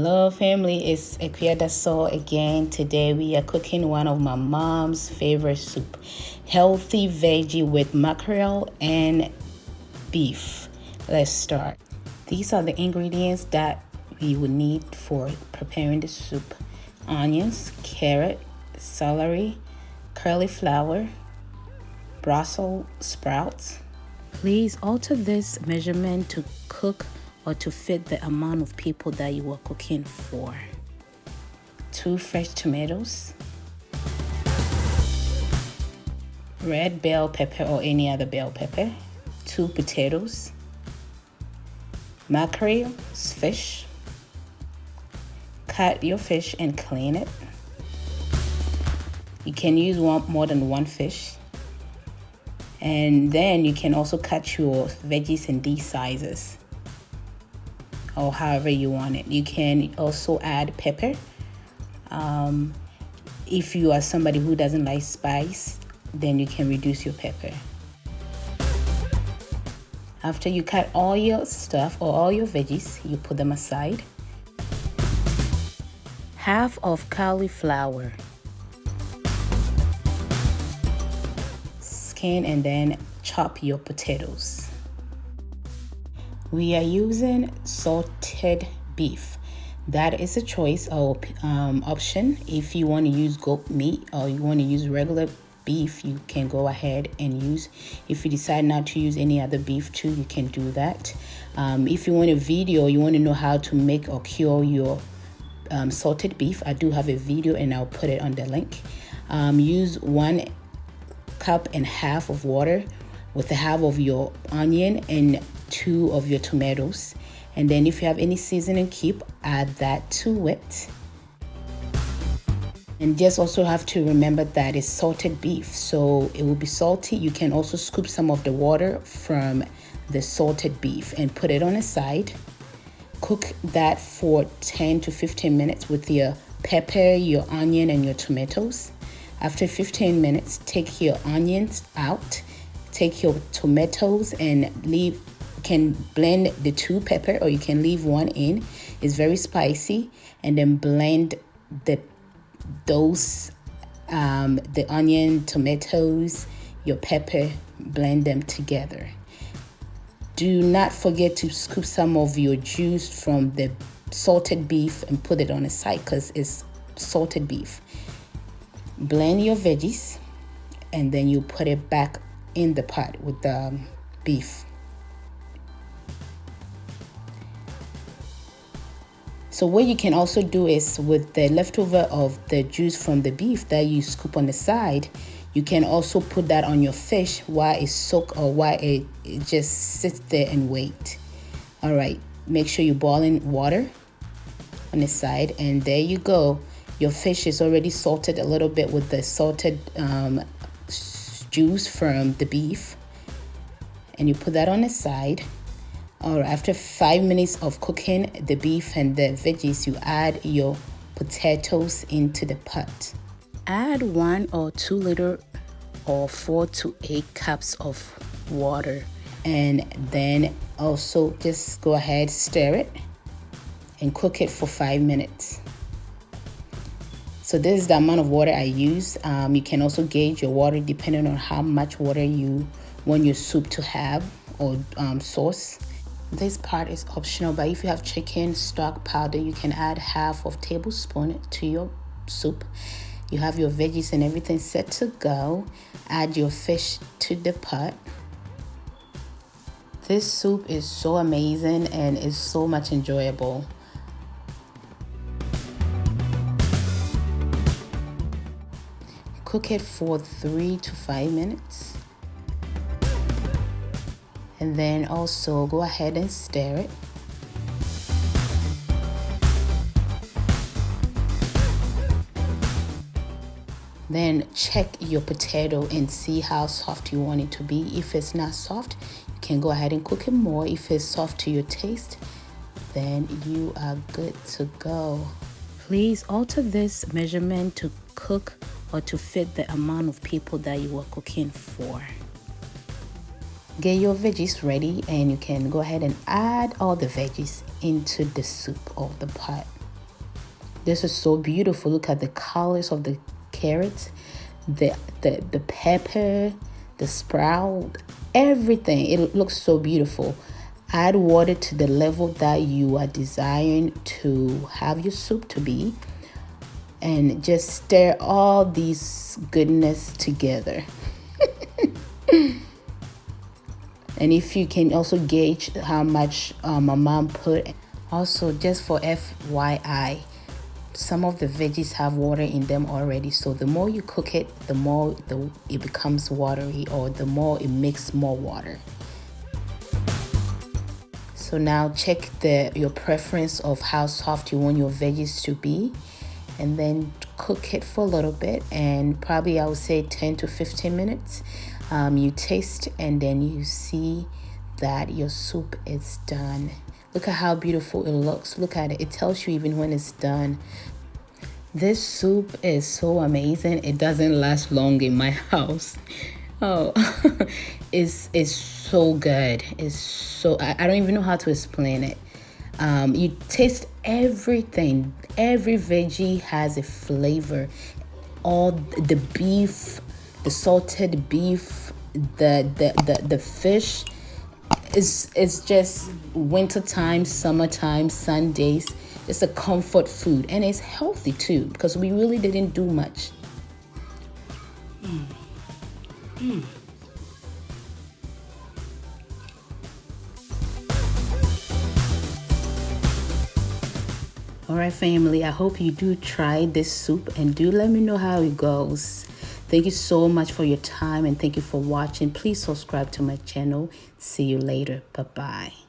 Hello family, it's Equiadaso again. Today we are cooking one of my mom's favorite soup, healthy veggie with mackerel and beef. Let's start. These are the ingredients that we would need for preparing the soup: onions, carrot, celery, cauliflower, Brussels sprouts. Please alter this measurement to cook or to fit the amount of people that you are cooking for. 2 fresh tomatoes, red bell pepper or any other bell pepper, 2 potatoes, mackerel fish. Cut your fish and clean it. You can use more than one fish. And then you can also cut your veggies in these sizes, or however you want it. You can also add pepper. If you are somebody who doesn't like spice, then you can reduce your pepper. After you cut all your stuff or all your veggies, you put them aside. Half of cauliflower. Skin and then chop your potatoes. We are using salted beef. That is a choice or option. If you want to use goat meat or you want to use regular beef, you can go ahead and use. If you decide not to use any other beef too, you can do that. If you want a video, you want to know how to make or cure your salted beef, I do have a video and I'll put it on the link. Use 1.5 cups of water with a half of your onion and 2 of your tomatoes, and then if you have any seasoning cube, add that to it. And just also have to remember that it's salted beef, so it will be salty. You can also scoop some of the water from the salted beef and put it on the side. Cook that for 10 to 15 minutes with your pepper, your onion, and your tomatoes. After 15 minutes, take your onions out, take your tomatoes and leave. You can blend the 2 pepper or you can leave one in. It's very spicy, and then blend the onion, tomatoes, your pepper, blend them together. Do not forget to scoop some of your juice from the salted beef and put it on the side because it's salted beef. Blend your veggies and then you put it back in the pot with the beef. So what you can also do is with the leftover of the juice from the beef that you scoop on the side, you can also put that on your fish while it's soaked or while it just sits there and wait. All right, make sure you boil in water on the side, and there you go. Your fish is already salted a little bit with the salted juice from the beef, and you put that on the side. Or after 5 minutes of cooking the beef and the veggies, you add your potatoes into the pot. Add 1 or 2 liters or 4 to 8 cups of water, and then also just go ahead, stir it and cook it for 5 minutes. So this is the amount of water I use. You can also gauge your water depending on how much water you want your soup to have or sauce. This part is optional, but if you have chicken stock powder, you can add half of tablespoon to your soup. You have your veggies and everything set to go. Add your fish to the pot. This soup is so amazing and is so much enjoyable. Cook it for 3 to 5 minutes. And then also go ahead and stir it. Then check your potato and see how soft you want it to be. If it's not soft, you can go ahead and cook it more. If it's soft to your taste, then you are good to go. Please alter this measurement to cook or to fit the amount of people that you are cooking for. Get your veggies ready and you can go ahead and add all the veggies into the soup or the pot. This is so beautiful. Look at the colors of the carrots, the pepper, the sprout, everything. It looks so beautiful. Add water to the level that you are desiring to have your soup to be, and just stir all these goodness together. And if you can also gauge how much my mom put. Also, just for FYI, some of the veggies have water in them already, so the more you cook it, the more it becomes watery, or the more it makes more water. So now check your preference of how soft you want your veggies to be, and then cook it for a little bit, and probably I would say 10 to 15 minutes. You taste, and then you see that your soup is done. Look at how beautiful it looks. Look at it. It tells you even when it's done. This soup is so amazing. It doesn't last long in my house. Oh, it's so good. It's so, I don't even know how to explain it. You taste everything. Every veggie has a flavor. All the beef, the salted beef, the fish. It's just wintertime, summertime, Sundays. It's a comfort food, and it's healthy too, because we really didn't do much. All right, family, I hope you do try this soup, and do let me know how it goes. Thank you so much for your time, and thank you for watching. Please subscribe to my channel. See you later. Bye-bye.